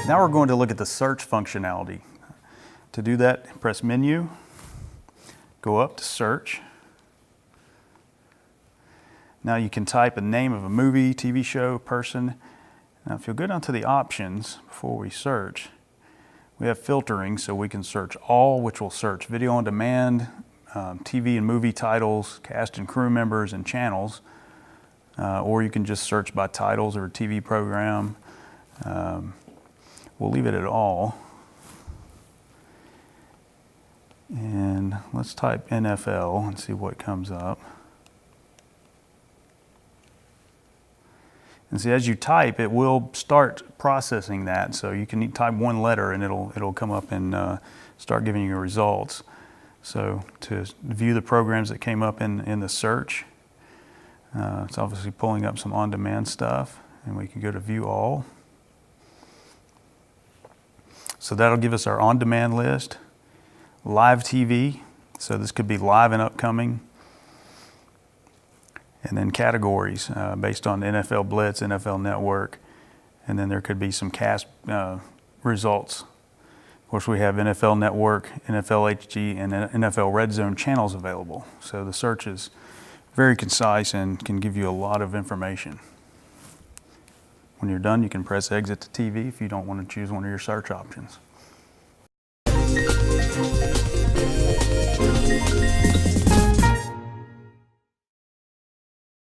Now we're going to look at the search functionality. To do that, press Menu, go up to Search. Now you can type a name of a movie, TV show, person. Now if you'll go down to the options before we search, we have filtering, so we can search all, which will search video on demand, TV and movie titles, cast and crew members, and channels. Or you can just search by titles or TV program. We'll leave it at all. And let's type NFL and see what comes up. And see, as you type, it will start processing that. So you can type one letter and it'll come up and start giving you results. So to view the programs that came up in the search, it's obviously pulling up some on-demand stuff, and we can go to View All. So that'll give us our on-demand list. Live TV, so this could be live and upcoming. And then categories based on NFL Blitz, NFL Network, and then there could be some cast results. Of course, we have NFL Network, NFL HG, and NFL Red Zone channels available. So the search is very concise and can give you a lot of information. When you're done, you can press Exit to TV if you don't want to choose one of your search options.